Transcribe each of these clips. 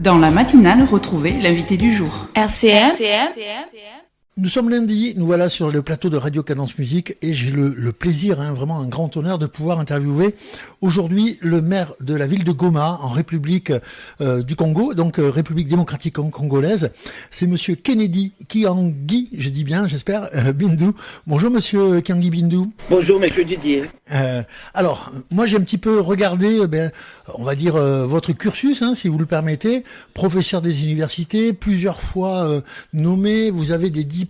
Dans la matinale, retrouvez l'invité du jour. RCM. Nous sommes lundi, nous voilà sur le plateau de Radio Cadence Musique et j'ai le plaisir, vraiment un grand honneur de pouvoir interviewer aujourd'hui le maire de la ville de Goma en République du Congo, donc République démocratique congolaise. C'est monsieur Kennedy Kiangi, je dis bien, j'espère, Bindu. Bonjour monsieur Kiangi Bindu. Bonjour monsieur Didier. Alors, moi j'ai un petit peu regardé, on va dire, votre cursus, si vous le permettez. Professeur des universités, plusieurs fois nommé, vous avez des diplômes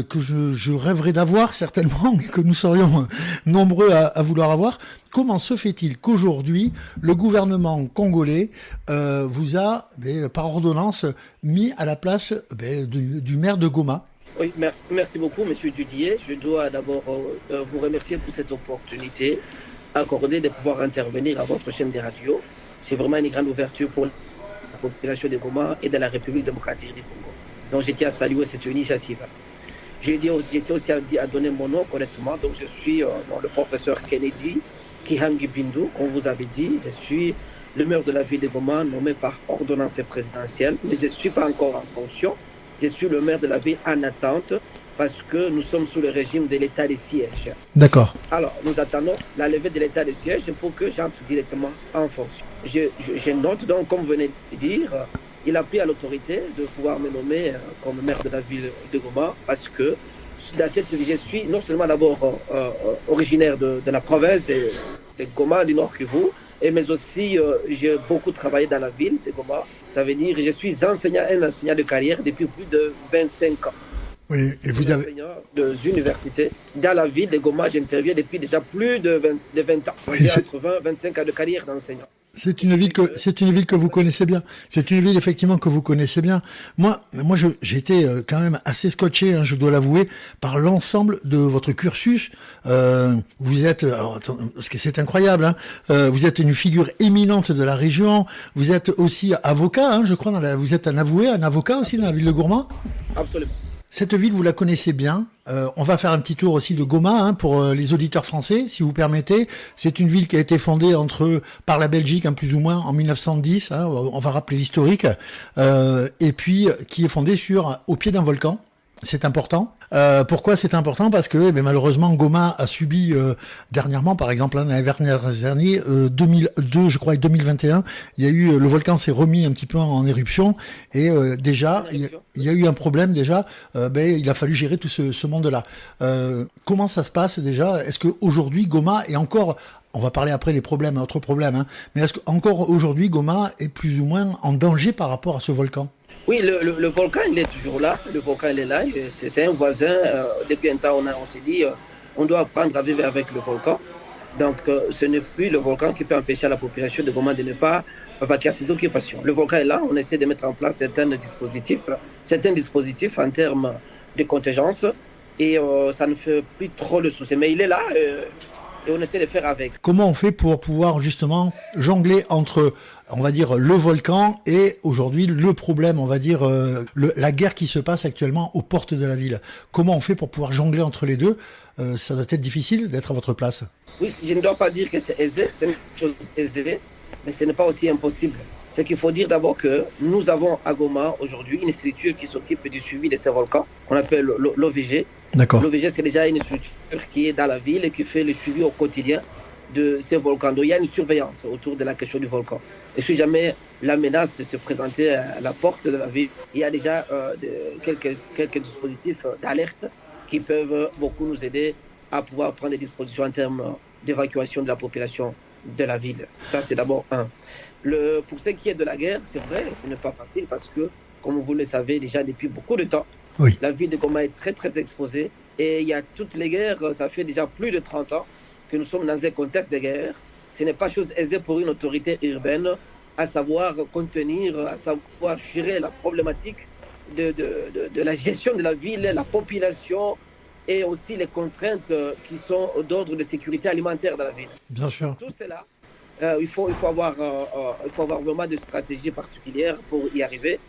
que je rêverais d'avoir certainement, et que nous serions nombreux à vouloir avoir. Comment se fait-il qu'aujourd'hui, le gouvernement congolais vous a, par ordonnance, mis à la place du maire de Goma? Oui, merci beaucoup monsieur Didier. Je dois d'abord vous remercier pour cette opportunité accordée de pouvoir intervenir à votre chaîne de radio. C'est vraiment une grande ouverture pour la population de Goma et de la République démocratique du Congo. Donc j'étais à saluer cette initiative. J'étais aussi à donner mon nom correctement. Donc je suis le professeur Kennedy Kiangi Bindu, comme vous avez dit. Je suis le maire de la ville de Goma, nommé par ordonnance présidentielle. Mais je ne suis pas encore en fonction. Je suis le maire de la ville en attente parce que nous sommes sous le régime de l'état de siège. D'accord. Alors, nous attendons la levée de l'état de siège pour que j'entre directement en fonction. Je note donc, comme vous venez de dire, il a pris à l'autorité de pouvoir me nommer comme maire de la ville de Goma parce que dans cette vie, je suis non seulement d'abord originaire de la province de Goma, du Nord Kivu, mais aussi j'ai beaucoup travaillé dans la ville de Goma. Ça veut dire que je suis un enseignant de carrière depuis plus de 25 ans. Oui, et vous avez... enseignant de l'université. Dans la ville de Goma, j'interviens depuis déjà plus de 20 ans. Oui, j'ai entre 20 et 25 ans de carrière d'enseignant. C'est une ville que vous connaissez bien. C'est une ville effectivement que vous connaissez bien. Moi, j'ai été quand même assez scotché, je dois l'avouer, par l'ensemble de votre cursus. Vous êtes, parce que c'est incroyable, vous êtes une figure éminente de la région. Vous êtes aussi avocat, je crois. Vous êtes un avocat aussi dans la ville de Goma. Absolument. Cette ville, vous la connaissez bien. On va faire un petit tour aussi de Goma pour les auditeurs français, si vous permettez. C'est une ville qui a été fondée par la Belgique, plus ou moins, en 1910. On va rappeler l'historique. Et puis, qui est fondée au pied d'un volcan. C'est important. Pourquoi c'est important? Parce que malheureusement Goma a subi dernièrement, par exemple, l'année dernière, 2002 je crois et 2021, il y a eu le volcan s'est remis un petit peu en éruption et déjà il y a eu un problème déjà. Il a fallu gérer tout ce monde-là. Comment ça se passe déjà? Est-ce que aujourd'hui Goma est encore, on va parler après des problèmes, autres problèmes, mais est-ce qu'encore aujourd'hui Goma est plus ou moins en danger par rapport à ce volcan? Oui, le volcan, il est toujours là. Le volcan, il est là. C'est un voisin. Depuis un temps, on s'est dit on doit apprendre à vivre avec le volcan. Donc, ce n'est plus le volcan qui peut empêcher la population de Goma de ne pas vaquer à ses occupations. Le volcan est là. On essaie de mettre en place certains dispositifs en termes de contingence. Et ça ne fait plus trop de soucis. Mais il est là. Et on essaie de faire avec. Comment on fait pour pouvoir justement jongler entre, on va dire, le volcan et aujourd'hui le problème, on va dire, la guerre qui se passe actuellement aux portes de la ville? Comment on fait pour pouvoir jongler entre les deux? Ça doit être difficile d'être à votre place. Oui, je ne dois pas dire que c'est aisé, c'est une chose aisée, mais ce n'est pas aussi impossible. C'est qu'il faut dire d'abord que nous avons à Goma aujourd'hui une structure qui s'occupe du suivi de ces volcans, qu'on appelle l'OVG. D'accord. L'OVG, c'est déjà une structure qui est dans la ville et qui fait le suivi au quotidien de ces volcans. Donc il y a une surveillance autour de la question du volcan. Et si jamais la menace se présentait à la porte de la ville, il y a déjà quelques dispositifs d'alerte qui peuvent beaucoup nous aider à pouvoir prendre des dispositions en termes d'évacuation de la population de la ville. Ça, c'est d'abord un. Pour ce qui est de la guerre, c'est vrai, ce n'est pas facile parce que, comme vous le savez déjà depuis beaucoup de temps, oui, la ville de Goma est très très exposée et il y a toutes les guerres, ça fait déjà plus de 30 ans que nous sommes dans un contexte de guerre. Ce n'est pas chose aisée pour une autorité urbaine à savoir contenir, à savoir gérer la problématique de la gestion de la ville, la population et aussi les contraintes qui sont d'ordre de sécurité alimentaire dans la ville. Bien sûr. Tout cela, il faut avoir vraiment des stratégies particulières pour y arriver.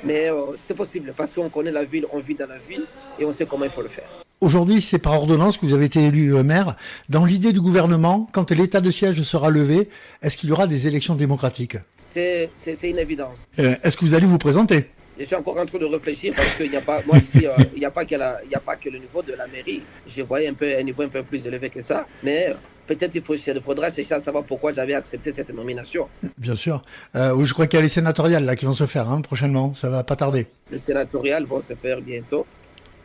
Mais c'est possible parce qu'on connaît la ville, on vit dans la ville et on sait comment il faut le faire. Aujourd'hui, c'est par ordonnance que vous avez été élu maire. Dans l'idée du gouvernement, quand l'état de siège sera levé, est-ce qu'il y aura des élections démocratiques? C'est une évidence. Est-ce que vous allez vous présenter? Je suis encore en train de réfléchir parce qu'il n'y a pas, moi ici, il n'y a pas que le niveau de la mairie. Je voyais un niveau un peu plus élevé que ça, mais peut-être il faudra chercher à savoir pourquoi j'avais accepté cette nomination. Bien sûr. Je crois qu'il y a les sénatoriales là qui vont se faire prochainement. Ça va pas tarder. Les sénatoriales vont se faire bientôt.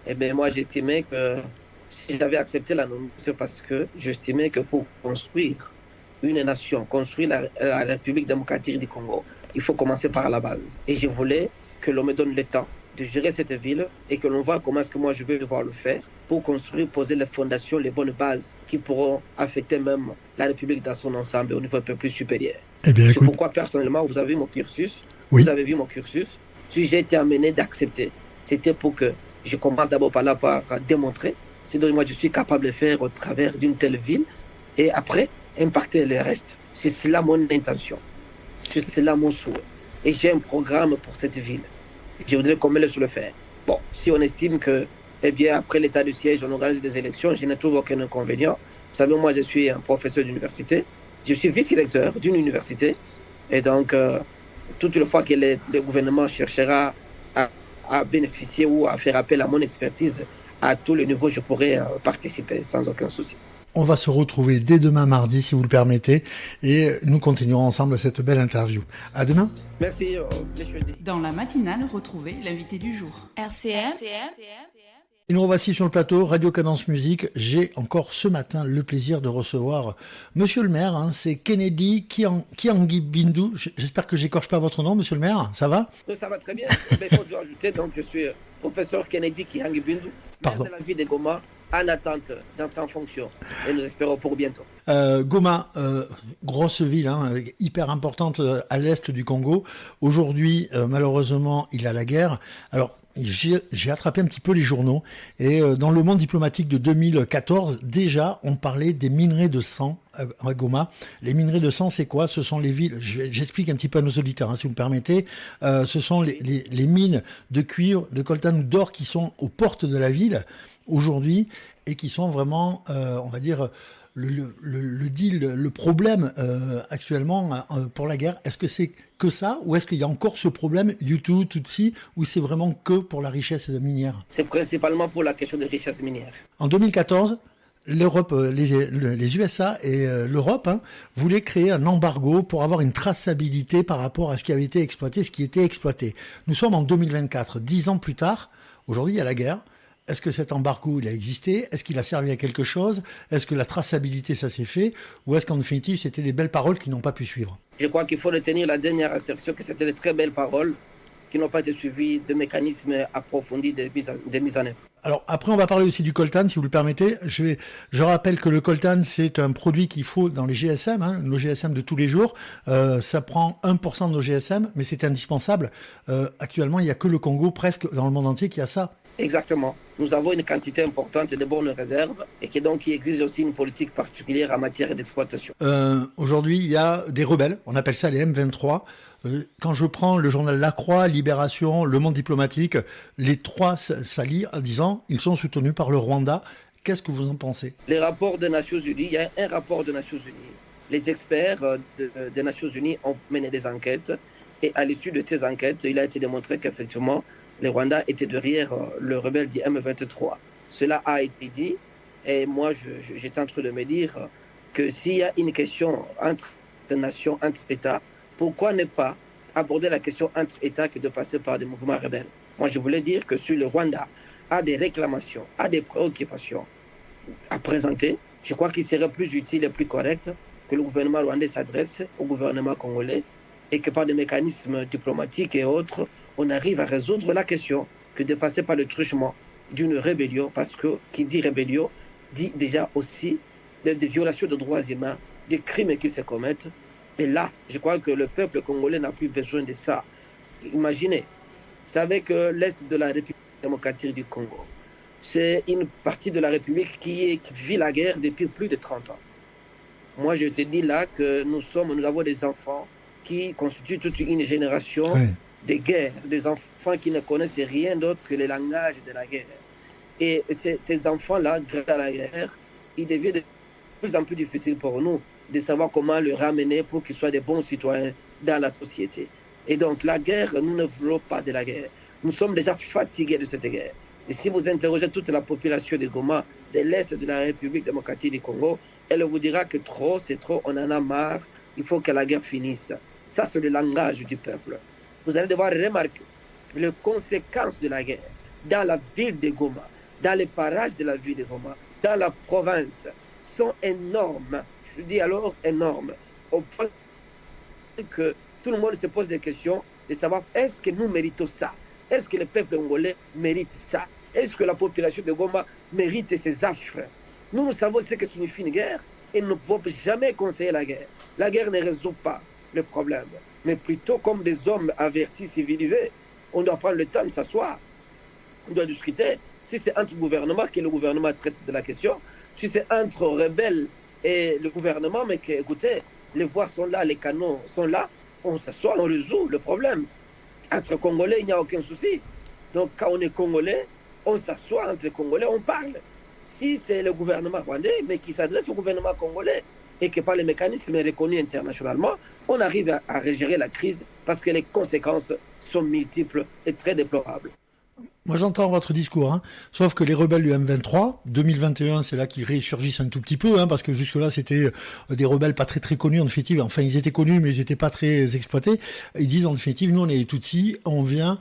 Et bien moi j'estimais que si j'avais accepté la nomination parce que j'estimais que pour construire une nation, construire la République démocratique du Congo, il faut commencer par la base. Et je voulais que l'on me donne le temps de gérer cette ville et que l'on voit comment est-ce que moi je vais devoir le faire pour construire, poser les fondations, les bonnes bases qui pourront affecter même la République dans son ensemble au niveau un peu plus supérieur. Eh bien, c'est pourquoi personnellement, vous avez vu mon cursus. Oui. Vous avez vu mon cursus. Si j'ai été amené d'accepter, c'était pour que je commence d'abord par démontrer ce dont moi je suis capable de faire au travers d'une telle ville et après impacter le reste. C'est cela mon intention. C'est cela mon souhait. Et j'ai un programme pour cette ville. Je voudrais qu'on me laisse le faire. Bon, si on estime que, eh bien, après l'état de siège, on organise des élections, je ne trouve aucun inconvénient. Vous savez, moi, je suis un professeur d'université. Je suis vice-directeur d'une université. Et donc, toute la fois que le gouvernement cherchera à bénéficier ou à faire appel à mon expertise, à tous les niveaux, je pourrais participer sans aucun souci. On va se retrouver dès demain mardi, si vous le permettez, et nous continuerons ensemble cette belle interview. À demain. Merci, monsieur. Dans la matinale, retrouvez l'invité du jour. RCM. Et nous revoici sur le plateau Radio Cadence Musique. J'ai encore ce matin le plaisir de recevoir Monsieur le maire. C'est Kennedy Kiangibindu. J'espère que j'écorche pas votre nom, Monsieur le maire. Ça va? Ça va très bien. Il faut ajouter, donc je suis professeur Kennedy Kiangibindu, maire de la ville de Goma, en attente d'entrer en fonction. Et nous espérons pour bientôt. Goma, grosse ville, hyper importante à l'est du Congo. Aujourd'hui, malheureusement, il y a la guerre. Alors, j'ai attrapé un petit peu les journaux et dans le monde diplomatique de 2014, déjà, on parlait des minerais de sang à Goma. Les minerais de sang, c'est quoi? Ce sont les villes, j'explique un petit peu à nos auditeurs, si vous me permettez, ce sont les mines de cuivre, de coltan ou d'or qui sont aux portes de la ville aujourd'hui et qui sont vraiment, on va dire, le deal, le problème actuellement pour la guerre. Est-ce que c'est que ça ou est-ce qu'il y a encore ce problème Hutu, Tutsi, ou c'est vraiment que pour la richesse minière? C'est principalement pour la question de richesse minière. En 2014, l'Europe, les USA et l'Europe voulaient créer un embargo pour avoir une traçabilité par rapport à ce qui avait été exploité, ce qui était exploité. Nous sommes en 2024, 10 ans plus tard. Aujourd'hui, il y a la guerre. Est-ce que cet embargo, il a existé? Est-ce qu'il a servi à quelque chose? Est-ce que la traçabilité, ça s'est fait? Ou est-ce qu'en définitive, c'était des belles paroles qui n'ont pas pu suivre? Je crois qu'il faut retenir la dernière assertion, que c'était de très belles paroles qui n'ont pas été suivies de mécanismes approfondis de mise en œuvre. Alors après, on va parler aussi du coltan, si vous le permettez. Je rappelle que le coltan, c'est un produit qu'il faut dans les GSM, nos GSM de tous les jours. Ça prend 1% de nos GSM, mais c'est indispensable. Actuellement, il n'y a que le Congo, presque dans le monde entier, qui a ça. Exactement. Nous avons une quantité importante de bonnes réserves et qui donc exige aussi une politique particulière en matière d'exploitation. Aujourd'hui, il y a des rebelles, on appelle ça les M23. Quand je prends le journal La Croix, Libération, Le Monde diplomatique, les trois s'allient en disant ils sont soutenus par le Rwanda. Qu'est-ce que vous en pensez? Les rapports des Nations Unies, il y a un rapport des Nations Unies. Les experts des Nations Unies ont mené des enquêtes et à l'issue de ces enquêtes, il a été démontré qu'effectivement, les Rwandais étaient derrière le rebelle du M23. Cela a été dit et moi, j'étais en train de me dire que s'il y a une question entre nations, entre États, pourquoi ne pas aborder la question entre États que de passer par des mouvements rebelles? Moi, je voulais dire que si le Rwanda a des réclamations, a des préoccupations à présenter, je crois qu'il serait plus utile et plus correct que le gouvernement rwandais s'adresse au gouvernement congolais et que par des mécanismes diplomatiques et autres, on arrive à résoudre la question que de passer par le truchement d'une rébellion, parce que qui dit rébellion dit déjà aussi des violations de droits humains, des crimes qui se commettent. Et là, je crois que le peuple congolais n'a plus besoin de ça. Imaginez, vous savez que l'Est de la République démocratique du Congo, c'est une partie de la République qui vit la guerre depuis plus de 30 ans. Moi, je te dis là que nous avons des enfants qui constituent toute une génération de guerre, des enfants qui ne connaissent rien d'autre que le langage de la guerre. Et ces enfants-là, grâce à la guerre, il devient de plus en plus difficile pour nous de savoir comment le ramener pour qu'ils soient des bons citoyens dans la société. Et donc la guerre, nous ne voulons pas de la guerre. Nous sommes déjà fatigués de cette guerre. Et si vous interrogez toute la population de Goma, de l'Est de la République démocratique du Congo, elle vous dira que trop, c'est trop, on en a marre, il faut que la guerre finisse. Ça, c'est le langage du peuple. Vous allez devoir remarquer les conséquences de la guerre dans la ville de Goma, dans les parages de la ville de Goma, dans la province, sont énormes. Je dis alors énormes, au point que tout le monde se pose des questions de savoir est-ce que nous méritons ça? Est-ce que le peuple congolais mérite ça? Est-ce que la population de Goma mérite ces affres? Nous savons ce que signifie une guerre et nous ne pouvons jamais conseiller la guerre. La guerre ne résout pas le problème, mais plutôt comme des hommes avertis, civilisés, on doit prendre le temps de s'asseoir, on doit discuter. Si c'est entre gouvernements, que le gouvernement traite de la question. Si c'est entre rebelles et le gouvernement, mais que, écoutez, les voix sont là, les canons sont là, on s'assoit, on résout le problème. Entre Congolais, il n'y a aucun souci. Donc, quand on est Congolais, on s'assoit entre Congolais, on parle. Si c'est le gouvernement rwandais, mais qui s'adresse au gouvernement congolais et que par les mécanismes reconnus internationalement, on arrive à gérer la crise parce que les conséquences sont multiples et très déplorables. Moi, j'entends votre discours, hein. Sauf que les rebelles du M23, 2021, c'est là qu'ils résurgissent un tout petit peu, hein, parce que jusque-là, c'était des rebelles pas très très connus, en définitive. Enfin, ils étaient connus, mais ils n'étaient pas très exploités. Ils disent, en définitive, nous, on est les Tutsis, on vient,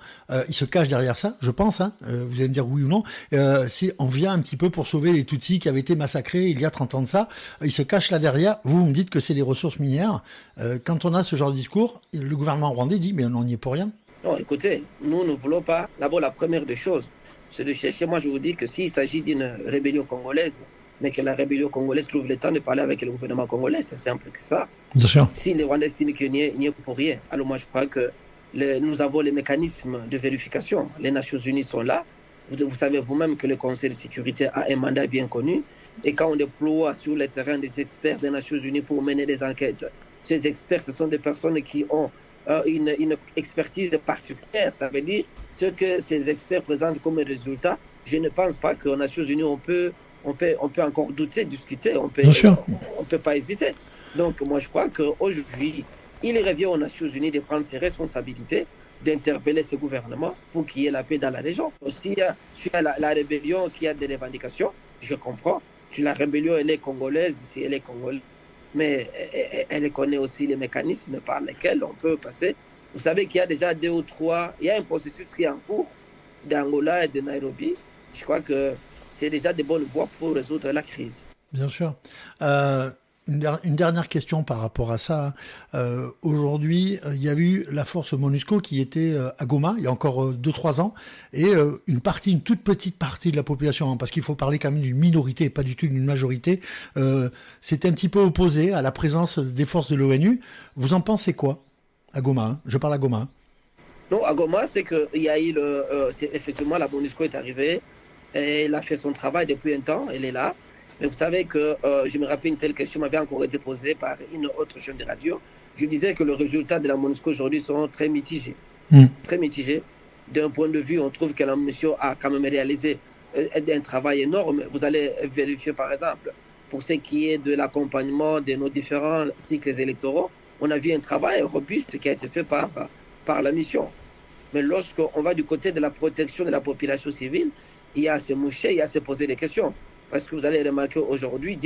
ils se cachent derrière ça, je pense, hein, vous allez me dire oui ou non, on vient un petit peu pour sauver les Tutsis qui avaient été massacrés il y a 30 ans de ça. Ils se cachent là derrière. Vous me dites que c'est les ressources minières. Quand on a ce genre de discours, le gouvernement rwandais dit, mais on n'y est pour rien. Non, écoutez, nous ne voulons pas. D'abord, la première des choses, c'est de chercher. Moi, je vous dis que s'il s'agit d'une rébellion congolaise, mais que la rébellion congolaise trouve le temps de parler avec le gouvernement congolais, c'est simple que ça. Bien sûr. Si les Rwandais estiment qu'il n'y est pour rien, alors moi, je crois que nous avons les mécanismes de vérification. Les Nations Unies sont là. Vous savez vous-même que le Conseil de sécurité a un mandat bien connu. Et quand on déploie sur le terrain des experts des Nations Unies pour mener des enquêtes, ces experts, ce sont des personnes qui ont une expertise particulière. Ça veut dire ce que ces experts présentent comme résultat. Je ne pense pas qu'aux Nations Unies, on peut encore douter, discuter, on peut pas hésiter. Donc moi je crois qu'aujourd'hui, il revient aux Nations Unies de prendre ses responsabilités, d'interpeller ce gouvernement pour qu'il y ait la paix dans la région. Aussi, sur la rébellion qui a des revendications, je comprends. La rébellion, elle est congolaise, si elle est congolaise, mais elle connaît aussi les mécanismes par lesquels on peut passer. Vous savez qu'il y a déjà 2 ou 3, il y a un processus qui est en cours d'Angola et de Nairobi. Je crois que c'est déjà de bonnes voies pour résoudre la crise. Bien sûr. Une dernière question par rapport à ça. Aujourd'hui, il y a eu la force MONUSCO qui était à Goma il y a encore 2-3 ans, et une toute petite partie de la population, hein, parce qu'il faut parler quand même d'une minorité et pas du tout d'une majorité, s'était un petit peu opposée à la présence des forces de l'ONU. Vous en pensez quoi à Goma, hein? Je parle à Goma. Non, à Goma, c'est qu'il y a eu effectivement, la MONUSCO est arrivée, et elle a fait son travail depuis un temps, elle est là. Mais vous savez que je me rappelle une telle question m'avait encore été posée par une autre chaîne de radio. Je disais que le résultat de la MONUSCO aujourd'hui sont très mitigés. Très mitigés. D'un point de vue, on trouve que la mission a quand même réalisé un travail énorme. Vous allez vérifier par exemple, pour ce qui est de l'accompagnement de nos différents cycles électoraux, on a vu un travail robuste qui a été fait par la mission. Mais lorsqu'on va du côté de la protection de la population civile, il y a à se moucher, il y a à se poser des questions. Parce que vous allez remarquer aujourd'hui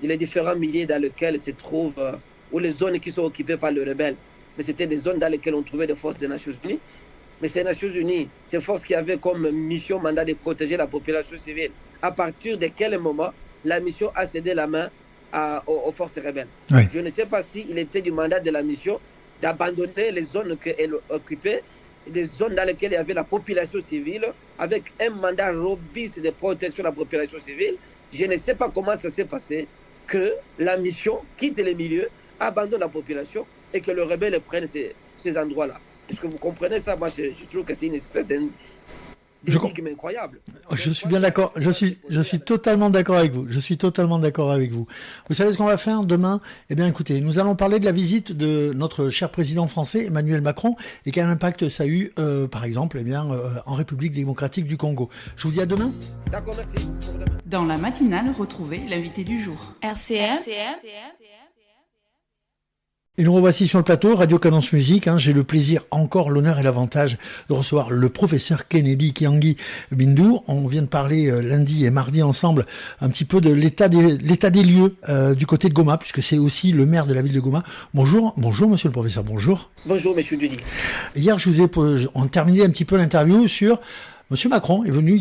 les différents milieux dans lesquels se trouvent, ou les zones qui sont occupées par les rebelles. Mais c'était des zones dans lesquelles on trouvait des forces des Nations Unies. Mais ces Nations Unies, ces forces qui avaient comme mission, mandat de protéger la population civile, à partir de quel moment la mission a cédé la main aux forces rebelles. Oui. Je ne sais pas s'il était du mandat de la mission d'abandonner les zones qu'elle occupait, des zones dans lesquelles il y avait la population civile, avec un mandat robuste de protection de la population civile. Je ne sais pas comment ça s'est passé que la mission quitte les milieux, abandonne la population et que le rebelle prenne ces endroits-là. Est-ce que vous comprenez ça? Moi, je trouve que c'est une espèce d'énigmes incroyables. Je suis bien d'accord. Je suis totalement d'accord avec vous. Je suis totalement d'accord avec vous. Vous savez ce qu'on va faire demain? Eh bien, écoutez, nous allons parler de la visite de notre cher président français, Emmanuel Macron, et quel impact ça a eu, par exemple, en République démocratique du Congo. Je vous dis à demain. D'accord, merci. Dans la matinale, retrouvez l'invité du jour. RCM. Et nous revoici sur le plateau, Radio Cadence Musique. J'ai le plaisir, encore l'honneur et l'avantage de recevoir le professeur Kennedy Kiangi Bindou. On vient de parler lundi et mardi ensemble un petit peu de l'état des lieux du côté de Goma, puisque c'est aussi le maire de la ville de Goma. Bonjour monsieur le professeur, bonjour. Bonjour monsieur Dudy. Hier, on terminait un petit peu l'interview sur... Monsieur Macron est venu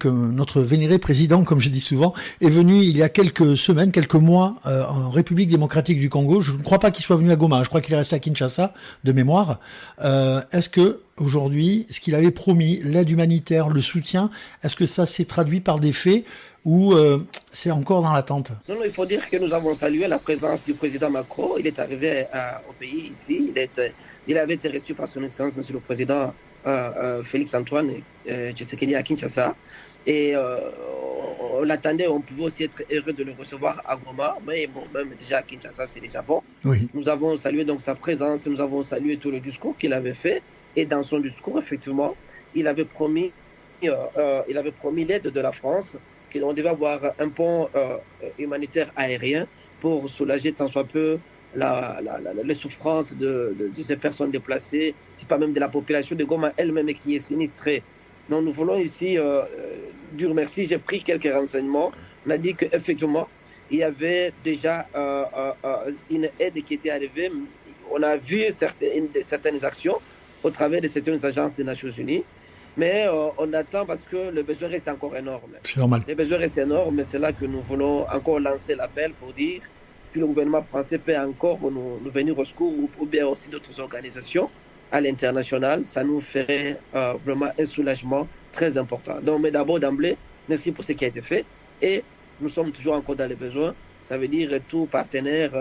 notre vénéré président, comme je dis souvent, est venu il y a quelques semaines, quelques mois, en République démocratique du Congo. Je ne crois pas qu'il soit venu à Goma. Je crois qu'il est resté à Kinshasa, de mémoire. Est-ce que, aujourd'hui, ce qu'il avait promis, l'aide humanitaire, le soutien, est-ce que ça s'est traduit par des faits ou c'est encore dans l'attente? Non, il faut dire que nous avons salué la présence du président Macron. Il est arrivé au pays ici. Il avait été reçu par son excellence, monsieur le président Félix Antoine Tshisekedi à Kinshasa. Et on l'attendait, on pouvait aussi être heureux de le recevoir à Goma. Mais bon, même déjà à Kinshasa, c'est déjà bon. Oui. Nous avons salué donc sa présence, nous avons salué tout le discours qu'il avait fait. Et dans son discours, effectivement, il avait promis l'aide de la France, qu'on devait avoir un pont humanitaire aérien pour soulager tant soit peu les souffrances de ces personnes déplacées, si pas même de la population de Goma elle-même qui est sinistrée. Donc nous voulons ici, Dieu merci, j'ai pris quelques renseignements. On a dit qu'effectivement, il y avait déjà une aide qui était arrivée. On a vu certaines actions au travers de certaines agences des Nations Unies. Mais on attend parce que le besoin reste encore énorme. C'est normal. Le besoin reste énorme, c'est là que nous voulons encore lancer l'appel pour dire si le gouvernement français peut encore nous venir au secours ou bien aussi d'autres organisations à l'international, ça nous ferait vraiment un soulagement très important. Donc, mais d'abord, d'emblée, merci pour ce qui a été fait et nous sommes toujours encore dans les besoins. Ça veut dire tout partenaire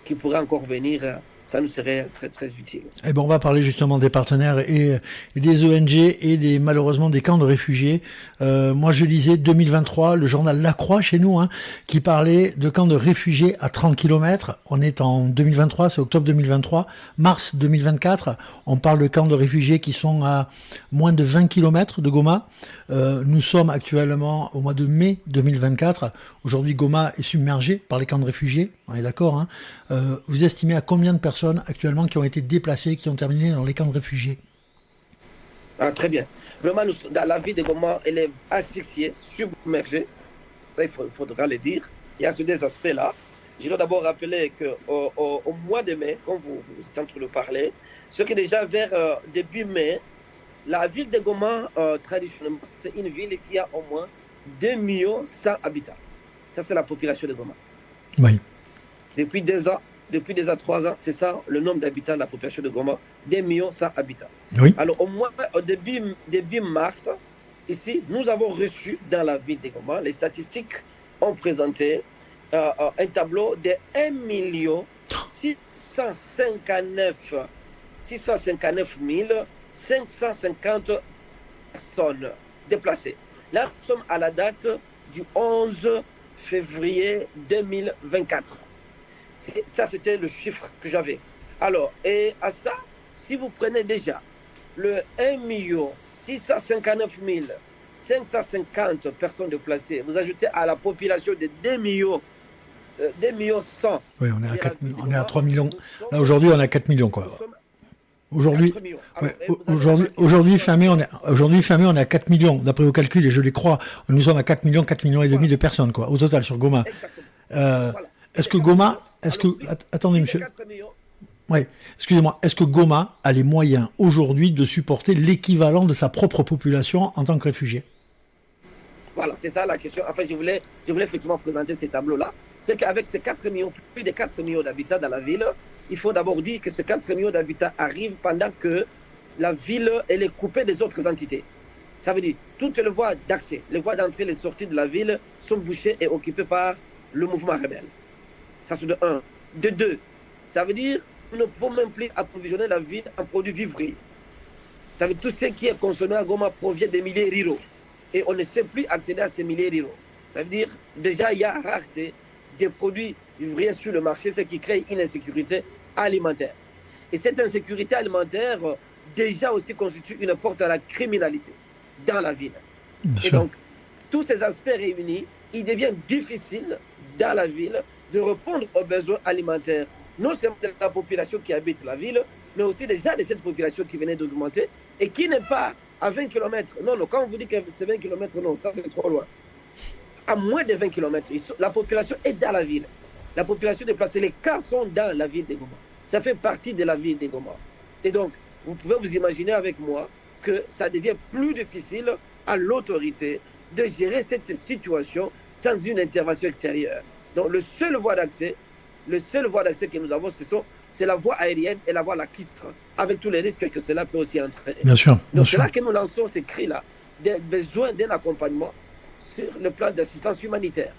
qui pourrait encore venir, ça nous serait très, très utile. Eh ben, on va parler justement des partenaires et des ONG et malheureusement des camps de réfugiés. Moi, je lisais 2023, le journal La Croix chez nous, qui parlait de camps de réfugiés à 30 km. On est en 2023, c'est octobre 2023. Mars 2024, on parle de camps de réfugiés qui sont à moins de 20 km de Goma. Nous sommes actuellement au mois de mai 2024. Aujourd'hui, Goma est submergé par les camps de réfugiés. On est d'accord, vous estimez à combien de personnes actuellement qui ont été déplacées, qui ont terminé dans les camps de réfugiés? Très bien. Vraiment, dans la ville de Goma, elle est asphyxiée, submergée. Ça, il faudra le dire. Il y a ces aspects-là. Je dois d'abord rappeler qu'au mois de mai, comme vous êtes en train de parler, ce qui est déjà vers début mai, la ville de Goma, traditionnellement, c'est une ville qui a au moins 2 100 000 habitants. Ça, c'est la population de Goma. Oui. Depuis 2 ans, 3 ans, c'est ça le nombre d'habitants de la population de Goma, 2 100 000 habitants. Oui. Alors, au début mars, ici, nous avons reçu dans la ville de Goma, les statistiques ont présenté un tableau de 1 659 550 personnes déplacées. Là, nous sommes à la date du 11 février 2024. Ça, c'était le chiffre que j'avais. Alors, et à ça, si vous prenez déjà le 1 659 550 personnes déplacées, vous ajoutez à la population de 2 millions 100. Oui, on est à 3 millions. Là, aujourd'hui, on est à 4 millions, quoi. Aujourd'hui, fin mai, on est à 4 millions, d'après vos calculs, et je les crois. Nous sommes à 4 millions et demi de personnes, quoi, au total, sur Goma. Est-ce que Goma, attendez, monsieur. Oui, excusez-moi, est-ce que Goma a les moyens aujourd'hui de supporter l'équivalent de sa propre population en tant que réfugié? Voilà, c'est ça la question. Enfin, je voulais effectivement présenter ces tableaux-là. C'est qu'avec ces 4 millions, plus de 4 millions d'habitants dans la ville, il faut d'abord dire que ces 4 millions d'habitants arrivent pendant que la ville elle est coupée des autres entités. Ça veut dire toutes les voies d'accès, les voies d'entrée et les sorties de la ville sont bouchées et occupées par le mouvement rebelle. Ça c'est de 1. De 2, ça veut dire nous ne pouvons même plus approvisionner la ville en produits vivriers. Ça veut dire tout ce qui est consommé à Goma provient des milliers ruraux. Et on ne sait plus accéder à ces milliers ruraux. Ça veut dire, déjà, il y a rareté des produits vivriers sur le marché, ce qui crée une insécurité alimentaire. Et cette insécurité alimentaire, déjà aussi constitue une porte à la criminalité dans la ville. Et donc, tous ces aspects réunis, il devient difficile dans la ville de répondre aux besoins alimentaires, non seulement de la population qui habite la ville, mais aussi déjà de cette population qui venait d'augmenter et qui n'est pas à 20 km. Non, quand on vous dit que c'est 20 km, non, ça c'est trop loin. À moins de 20 km, la population est dans la ville. La population déplacée, les cas sont dans la ville de Goma. Ça fait partie de la ville de Goma. Et donc, vous pouvez vous imaginer avec moi que ça devient plus difficile à l'autorité de gérer cette situation sans une intervention extérieure. Donc, le seul voie d'accès que nous avons, c'est la voie aérienne et la voie lacustre, avec tous les risques que cela peut aussi entraîner. Bien sûr. Donc, c'est là que nous lançons ces cris-là, des besoins d'un accompagnement sur le plan d'assistance humanitaire.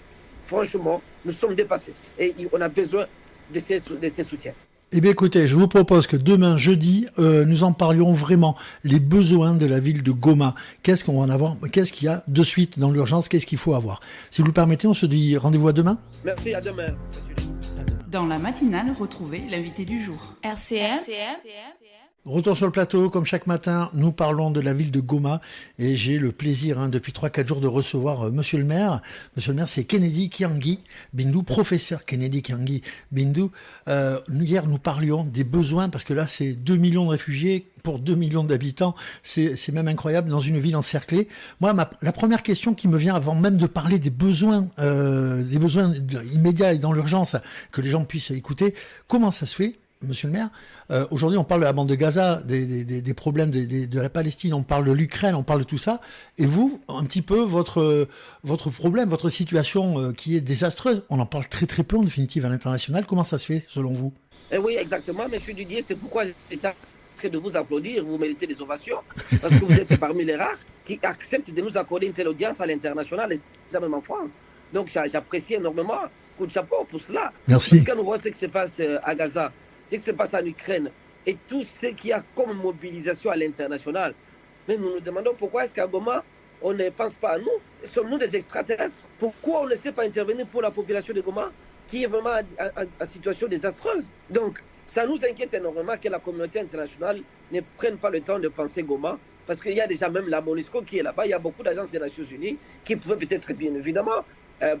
Franchement, nous sommes dépassés et on a besoin de ces soutiens. Eh bien écoutez, je vous propose que demain, jeudi, nous en parlions vraiment, les besoins de la ville de Goma. Qu'est-ce qu'on va en avoir? Qu'est-ce qu'il y a de suite dans l'urgence? Qu'est-ce qu'il faut avoir? Si vous le permettez, on se dit rendez-vous à demain. Merci, à demain. Dans la matinale, retrouvez l'invité du jour. RCM. Retour sur le plateau, comme chaque matin, nous parlons de la ville de Goma et j'ai le plaisir depuis 3-4 jours de recevoir Monsieur le maire. Monsieur le maire, c'est Kennedy Kiangi Bindu, professeur Kennedy Kiangi Bindu. Hier, nous parlions des besoins parce que là, c'est 2 millions de réfugiés pour 2 millions d'habitants. C'est même incroyable dans une ville encerclée. Moi, la première question qui me vient avant même de parler des besoins immédiats et dans l'urgence, que les gens puissent écouter, comment ça se fait? Monsieur le maire, aujourd'hui on parle de la bande de Gaza, des problèmes de la Palestine, on parle de l'Ukraine, on parle de tout ça. Et vous, un petit peu, votre problème, votre situation qui est désastreuse, on en parle très très peu en définitive à l'international. Comment ça se fait selon vous? Oui, exactement, M. Didier, c'est pourquoi j'étais en train de vous applaudir, vous méritez des ovations, parce que vous êtes parmi les rares qui acceptent de nous accorder une telle audience à l'international, et même en France. Donc j'apprécie énormément, coup de chapeau pour cela. Merci. Parce que quand on voit ce qui se passe à Gaza, ce qui se passe en Ukraine et tout ce qu'il y a comme mobilisation à l'international. Mais nous nous demandons pourquoi est-ce qu'à Goma, on ne pense pas à nous. Sommes-nous des extraterrestres? Pourquoi on ne sait pas intervenir pour la population de Goma qui est vraiment en situation désastreuse? Donc, ça nous inquiète énormément que la communauté internationale ne prenne pas le temps de penser Goma, parce qu'il y a déjà même la MONUSCO qui est là-bas, il y a beaucoup d'agences des Nations Unies qui pouvaient peut-être bien évidemment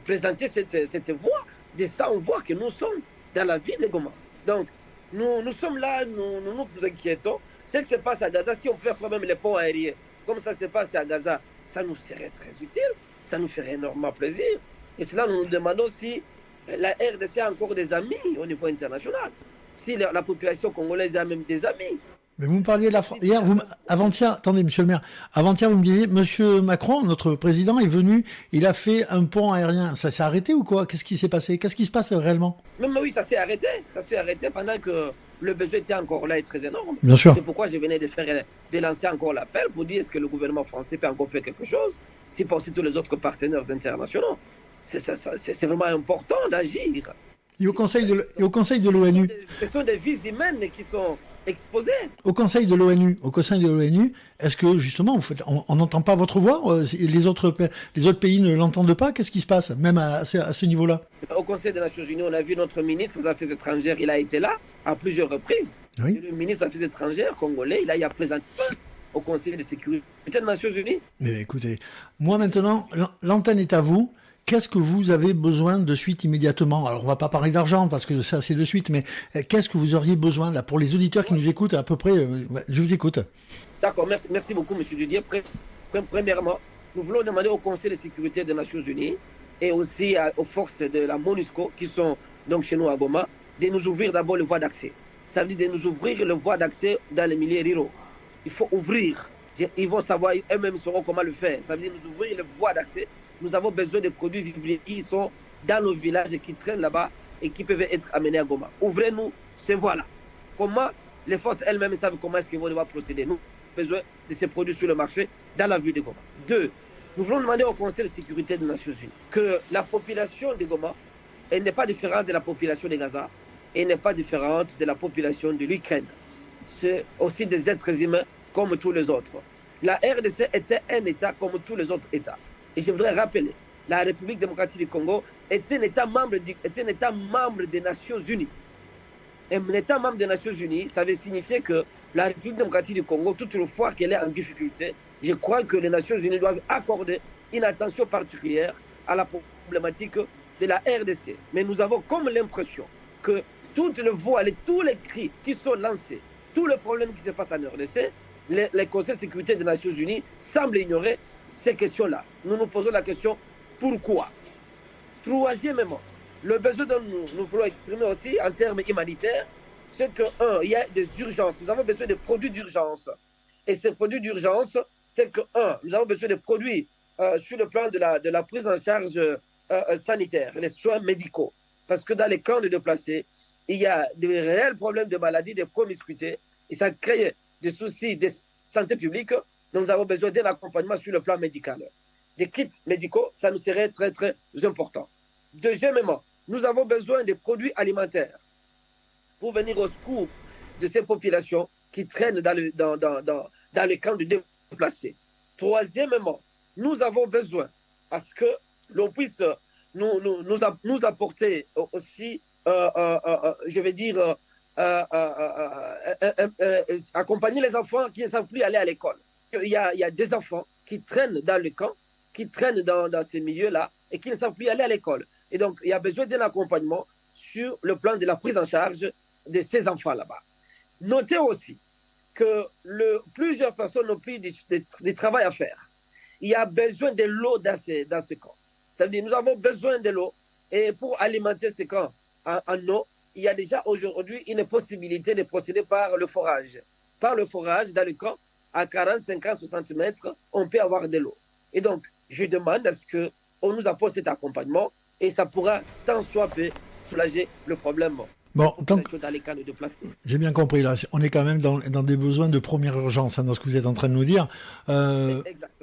présenter cette voie. De ça, on voit que nous sommes dans la ville de Goma. Donc, nous sommes là, nous nous inquiétons. Ce qui se passe à Gaza, si on peut faire même les ponts aériens, comme ça se passe à Gaza, ça nous serait très utile, ça nous ferait énormément plaisir. Et cela, nous nous demandons si la RDC a encore des amis au niveau international, si la population congolaise a même des amis. Mais vous me parliez de la France. Hier, avant-hier, attendez, monsieur le maire, avant-hier, vous me disiez, monsieur Macron, notre président, est venu, il a fait un pont aérien. Ça s'est arrêté ou quoi? Qu'est-ce qui s'est passé? Qu'est-ce qui se passe réellement? Même oui, ça s'est arrêté. Ça s'est arrêté pendant que le besoin était encore là et très énorme. Bien sûr. C'est pourquoi je venais de lancer encore l'appel pour dire est-ce que le gouvernement français peut encore faire quelque chose, si pour aussi tous les autres partenaires internationaux. C'est vraiment important d'agir. Et au Conseil de l'ONU. Ce sont des vies humaines qui sont exposées. Au Conseil de l'ONU, est-ce que justement, on n'entend pas votre voix? Les autres pays ne l'entendent pas? Qu'est-ce qui se passe, même à ce niveau-là? Au Conseil des Nations Unies, on a vu notre ministre des Affaires étrangères, il a été là à plusieurs reprises. Oui. Le ministre des Affaires étrangères congolais, il a présenté au Conseil de sécurité des Nations Unies. Mais écoutez, moi maintenant, l'antenne est à vous. Qu'est-ce que vous avez besoin de suite immédiatement? Alors, on va pas parler d'argent parce que ça, c'est de suite, mais qu'est-ce que vous auriez besoin là pour les auditeurs qui nous écoutent à peu près? Je vous écoute. D'accord, merci beaucoup, M. Didier. Premièrement, nous voulons demander au Conseil de sécurité des Nations Unies et aussi aux forces de la MONUSCO qui sont donc chez nous à Goma de nous ouvrir d'abord le voie d'accès. Ça veut dire de nous ouvrir le voie d'accès dans les milieux ruraux. Il faut ouvrir. Ils vont savoir, eux-mêmes sauront comment le faire. Ça veut dire nous ouvrir le voie d'accès. Nous avons besoin de produits vivriers qui sont dans nos villages et qui traînent là-bas et qui peuvent être amenés à Goma. Ouvrez-nous ces voies-là. Comment les forces elles-mêmes savent comment est-ce qu'ils vont devoir procéder. Nous avons besoin de ces produits sur le marché dans la ville de Goma. 2. Nous voulons demander au Conseil de sécurité des Nations Unies que la population de Goma, elle n'est pas différente de la population de Gaza et n'est pas différente de la population de l'Ukraine. C'est aussi des êtres humains comme tous les autres. La RDC était un État comme tous les autres États. Et je voudrais rappeler, la République démocratique du Congo est un État membre des Nations Unies. Un État membre des Nations Unies, ça veut signifier que la République démocratique du Congo, toute une fois qu'elle est en difficulté, je crois que les Nations Unies doivent accorder une attention particulière à la problématique de la RDC. Mais nous avons comme l'impression que toutes les voix, tous les cris qui sont lancés, tous les problèmes qui se passent en RDC, les conseils de sécurité des Nations Unies semblent ignorer ces questions-là. Nous nous posons la question, pourquoi? Troisièmement, le besoin dont nous voulons exprimer aussi en termes humanitaires, c'est il y a des urgences. Nous avons besoin de produits d'urgence. Et ces produits d'urgence, c'est nous avons besoin de produits sur le plan de la prise en charge sanitaire, les soins médicaux. Parce que dans les camps de déplacés, il y a de réels problèmes de maladies, de promiscuité, et ça crée des soucis de santé publique. Donc nous avons besoin d'un accompagnement sur le plan médical. Des kits médicaux, ça nous serait très, très important. Deuxièmement, nous avons besoin de produits alimentaires pour venir au secours de ces populations qui traînent dans le camp de déplacés. Troisièmement, nous avons besoin à ce que l'on puisse nous apporter aussi, je vais dire, accompagner les enfants qui ne savent plus aller à l'école. Il y a des enfants qui traînent dans le camp, qui traînent dans ces milieux-là et qui ne savent plus aller à l'école. Et donc, il y a besoin d'un accompagnement sur le plan de la prise en charge de ces enfants là-bas. Notez aussi que plusieurs personnes n'ont plus de travail à faire. Il y a besoin de l'eau dans ce camp. C'est-à-dire nous avons besoin de l'eau et pour alimenter ces camps en eau, il y a déjà aujourd'hui une possibilité de procéder par le forage. Par le forage, dans le camp, à 40, 50, 60 mètres, on peut avoir de l'eau. Et donc, je demande à ce qu'on nous apporte cet accompagnement et ça pourra tant soit peu soulager le problème. Bon, dans les cas de déplacement. J'ai bien compris, là, on est quand même dans des besoins de première urgence, dans ce que vous êtes en train de nous dire.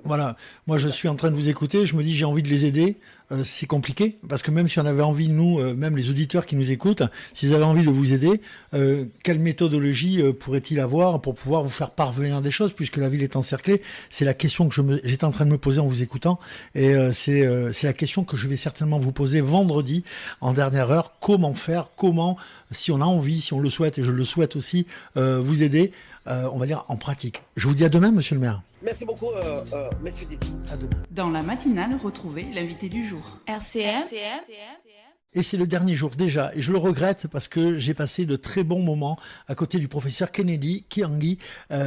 Voilà, moi je suis en train de vous écouter, je me dis j'ai envie de les aider, c'est compliqué, parce que même si on avait envie, nous, même les auditeurs qui nous écoutent, s'ils avaient envie de vous aider, quelle méthodologie pourrait-il avoir pour pouvoir vous faire parvenir des choses, puisque la ville est encerclée? C'est la question que j'étais en train de me poser en vous écoutant, et c'est la question que je vais certainement vous poser vendredi, en dernière heure. Comment faire, si on a envie, si on le souhaite, et je le souhaite aussi, vous aider, on va dire en pratique. Je vous dis à demain, monsieur le maire. Merci beaucoup, monsieur Didier. À demain. Dans la matinale, retrouvez l'invité du jour. RCM. Et c'est le dernier jour déjà, et je le regrette parce que j'ai passé de très bons moments à côté du professeur Kennedy Kiangi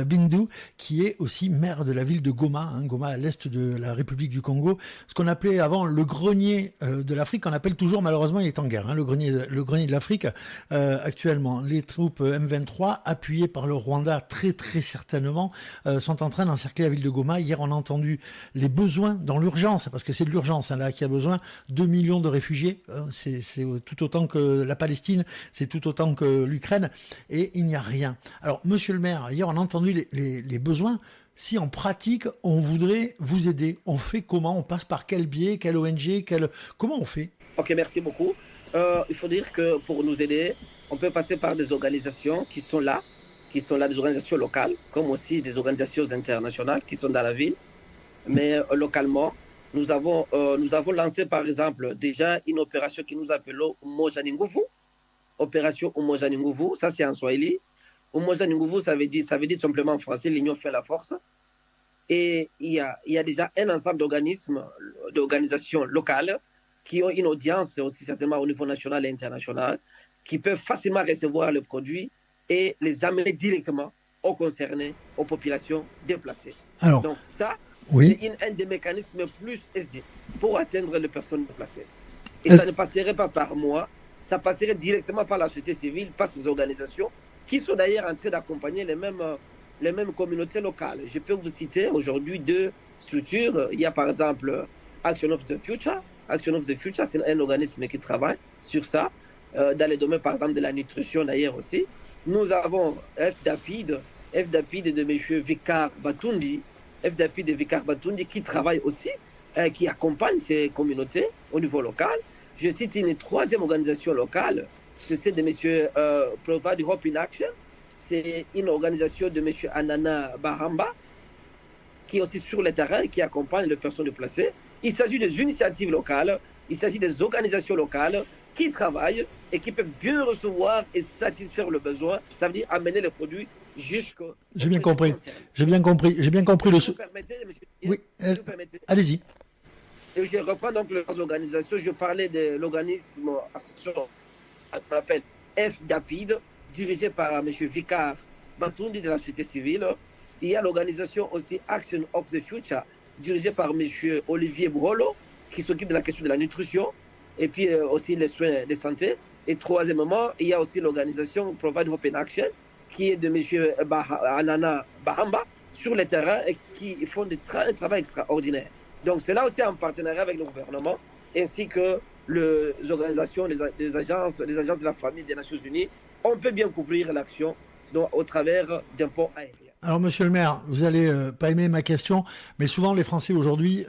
Bindu, qui est aussi maire de la ville de Goma, Goma à l'est de la République du Congo, ce qu'on appelait avant le grenier de l'Afrique, qu'on appelle toujours, malheureusement il est en guerre, le grenier de l'Afrique actuellement. Les troupes M23, appuyées par le Rwanda très très certainement, sont en train d'encercler la ville de Goma. Hier on a entendu les besoins dans l'urgence, parce que c'est de l'urgence là qui a besoin, 2 millions de réfugiés, c'est tout autant que la Palestine, c'est tout autant que l'Ukraine, et il n'y a rien. Alors, monsieur le maire, hier on a entendu les besoins. Si en pratique, on voudrait vous aider, on fait comment? On passe par quel biais? Quelle ONG? Comment on fait? Ok, merci beaucoup. Il faut dire que pour nous aider, on peut passer par des organisations qui sont là, des organisations locales, comme aussi des organisations internationales qui sont dans la ville, mais localement. Nous avons lancé, par exemple, déjà une opération que nous appelons Umoja ni Nguvu. Opération Umoja ni Nguvu, ça c'est en Swahili. Umoja ni Nguvu, ça veut dire simplement en français, l'union fait la force. Et il y a déjà un ensemble d'organisations locales qui ont une audience aussi certainement au niveau national et international, qui peuvent facilement recevoir le produit et les amener directement aux concernés, aux populations déplacées. Alors, donc ça, oui. C'est un des mécanismes plus aisés pour atteindre les personnes déplacées. Et ça ne passerait pas par moi, ça passerait directement par la société civile, par ces organisations, qui sont d'ailleurs en train d'accompagner les mêmes communautés locales. Je peux vous citer aujourd'hui 2 structures. Il y a par exemple Action of the Future. Action of the Future, c'est un organisme qui travaille sur ça, dans les domaines par exemple de la nutrition d'ailleurs aussi. Nous avons FDAPID de M. Vicar Batundi, qui travaille aussi, qui accompagne ces communautés au niveau local. Je cite une 3e organisation locale, c'est celle de M. Prova du Hope in Action. c'est une organisation de M. Anana Bahamba, qui est aussi sur le terrain, qui accompagne les personnes déplacées. Il s'agit des initiatives locales, il s'agit des organisations locales qui travaillent et qui peuvent bien recevoir et satisfaire le besoin. Ça veut dire amener les produits jusqu'au... J'ai bien compris. J'ai bien compris le... Si vous permettez, monsieur, Oui, si vous permettez. allez-y. Et je reprends donc les organisations. Je parlais de l'organisme qu'on appelle FDAPID, dirigé par M. Vicar Batundi de la société civile. Il y a l'organisation aussi Action of the Future, dirigée par M. Olivier Brolo, qui s'occupe de la question de la nutrition, et puis aussi les soins de santé. Et troisièmement, il y a aussi l'organisation Provide Hope in Action, qui est de M. Anana Bahamba, sur le terrain, et qui font un travail extraordinaire. Donc c'est là aussi en partenariat avec le gouvernement, ainsi que les organisations, les agences de la famille des Nations Unies. On peut bien couvrir l'action au travers d'un pont aérien. Alors, monsieur le maire, vous allez pas aimer ma question, mais souvent les Français aujourd'hui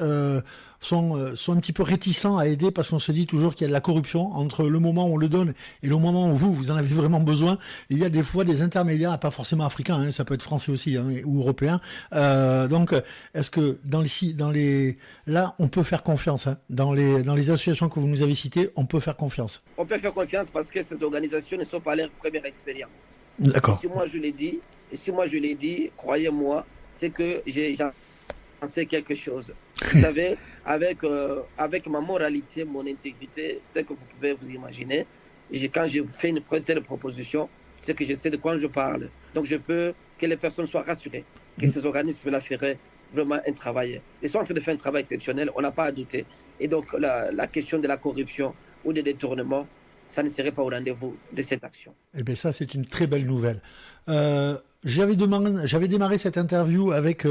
sont un petit peu réticents à aider parce qu'on se dit toujours qu'il y a de la corruption entre le moment où on le donne et le moment où vous en avez vraiment besoin. Il y a des fois des intermédiaires, pas forcément africains, hein, ça peut être français aussi ou européens. Donc, est-ce que là, on peut faire confiance dans les associations que vous nous avez citées, on peut faire confiance. On peut faire confiance parce que ces organisations ne sont pas leur première expérience. D'accord. Et si moi je l'ai dit, croyez-moi, c'est que j'ai pensé quelque chose. Vous savez, avec ma moralité, mon intégrité, tel que vous pouvez vous imaginer, quand je fais une telle proposition, c'est que je sais de quoi je parle. Donc je peux que les personnes soient rassurées, que ces organismes-là feraient vraiment un travail. Ils sont en train de faire un travail exceptionnel, on n'a pas à douter. Et donc la question de la corruption ou des détournements, ça ne serait pas au rendez-vous de cette action. Eh bien ça, c'est une très belle nouvelle. J'avais démarré cette interview avec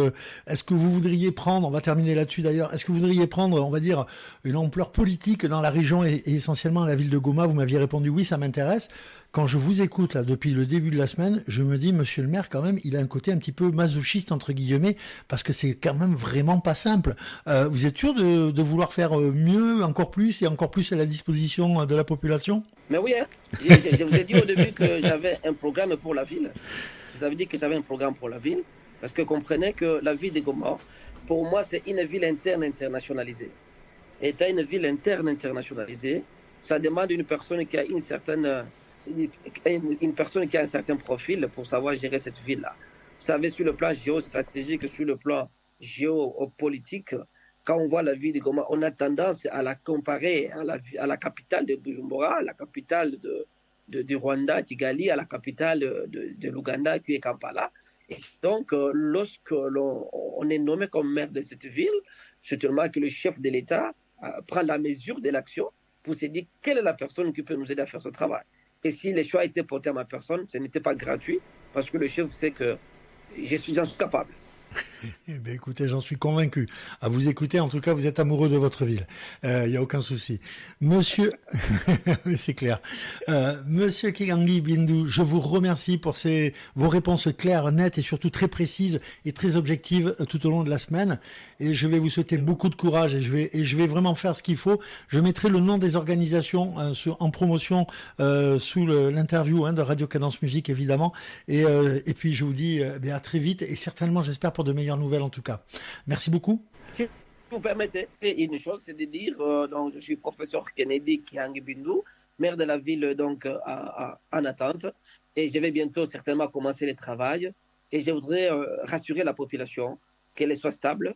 est-ce que vous voudriez prendre, on va terminer là-dessus d'ailleurs, est-ce que vous voudriez prendre, on va dire, une ampleur politique dans la région et essentiellement la ville de Goma? Vous m'aviez répondu oui, ça m'intéresse. Quand je vous écoute là depuis le début de la semaine, je me dis, monsieur le maire, quand même, il a un côté un petit peu masochiste entre guillemets, parce que c'est quand même vraiment pas simple. Vous êtes sûr de vouloir faire mieux, encore plus à la disposition de la population? Mais oui, hein. Je vous ai dit au début que j'avais un programme pour la ville. Je vous avais dit que j'avais un programme pour la ville, parce que comprenez que la ville de Goma, pour moi, c'est une ville interne internationalisée. Et étant une ville interne internationalisée, ça demande une personne qui a une personne qui a un certain profil pour savoir gérer cette ville-là. Vous savez, sur le plan géostratégique, sur le plan géopolitique, quand on voit la ville de Goma, on a tendance à la comparer à la capitale de Bujumbura, à la capitale du Rwanda, Kigali, à la capitale de l'Ouganda, qui est Kampala. Et donc, lorsque on est nommé comme maire de cette ville, c'est seulement que le chef de l'État prend la mesure de l'action pour se dire quelle est la personne qui peut nous aider à faire ce travail. Et si les choix étaient portés à ma personne, ce n'était pas gratuit, parce que le chef sait que j'en suis capable. Eh bien, écoutez, j'en suis convaincu. À vous écouter, en tout cas, vous êtes amoureux de votre ville. Il n'y a aucun souci. Monsieur, c'est clair. Monsieur Kigangi Bindu, je vous remercie pour vos réponses claires, nettes et surtout très précises et très objectives tout au long de la semaine. Et je vais vous souhaiter beaucoup de courage et je vais vraiment faire ce qu'il faut. Je mettrai le nom des organisations en promotion sous l'interview de Radio Cadence Musique, évidemment. Et puis, je vous dis à très vite et certainement, j'espère, pour de meilleures nouvelles en tout cas. Merci beaucoup. Si vous permettez, une chose, c'est de dire, donc, je suis professeur Kennedy Kiangi Bindu, maire de la ville donc en attente, et je vais bientôt certainement commencer le travail. Et je voudrais rassurer la population qu'elle soit stable,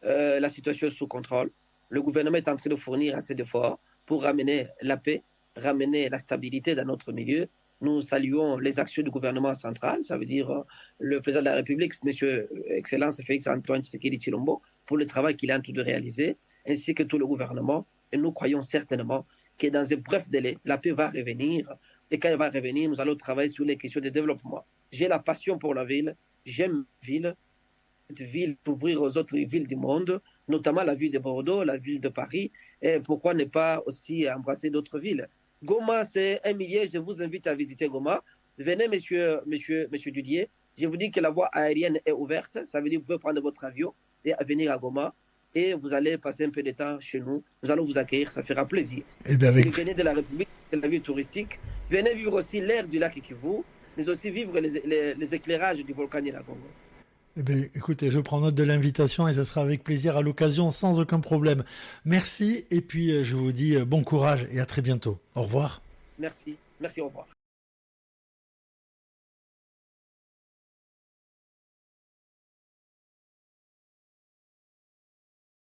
la situation est sous contrôle. Le gouvernement est en train de fournir assez d'efforts pour ramener la paix, ramener la stabilité dans notre milieu. Nous saluons les actions du gouvernement central, ça veut dire le président de la République, M. Excellence Félix Antoine Tshisekedi Tshilombo, pour le travail qu'il est en train de réaliser, ainsi que tout le gouvernement. Et nous croyons certainement que dans un bref délai, la paix va revenir. Et quand elle va revenir, nous allons travailler sur les questions de développement. J'ai la passion pour la ville, j'aime la ville, cette ville pour ouvrir aux autres villes du monde, notamment la ville de Bordeaux, la ville de Paris, et pourquoi ne pas aussi embrasser d'autres villes. Goma, c'est un millier. Je vous invite à visiter Goma. Venez, monsieur Dudier. Je vous dis que la voie aérienne est ouverte. Ça veut dire que vous pouvez prendre votre avion et venir à Goma. Et vous allez passer un peu de temps chez nous. Nous allons vous accueillir. Ça fera plaisir. Et bien avec... Si vous venez de la République, de la ville touristique, venez vivre aussi l'air du lac Kivu. mais aussi vivre les éclairages du volcan Nyiragongo. Eh bien, écoutez, je prends note de l'invitation et ce sera avec plaisir à l'occasion, sans aucun problème. Merci et puis je vous dis bon courage et à très bientôt. Au revoir. Merci, merci, au revoir.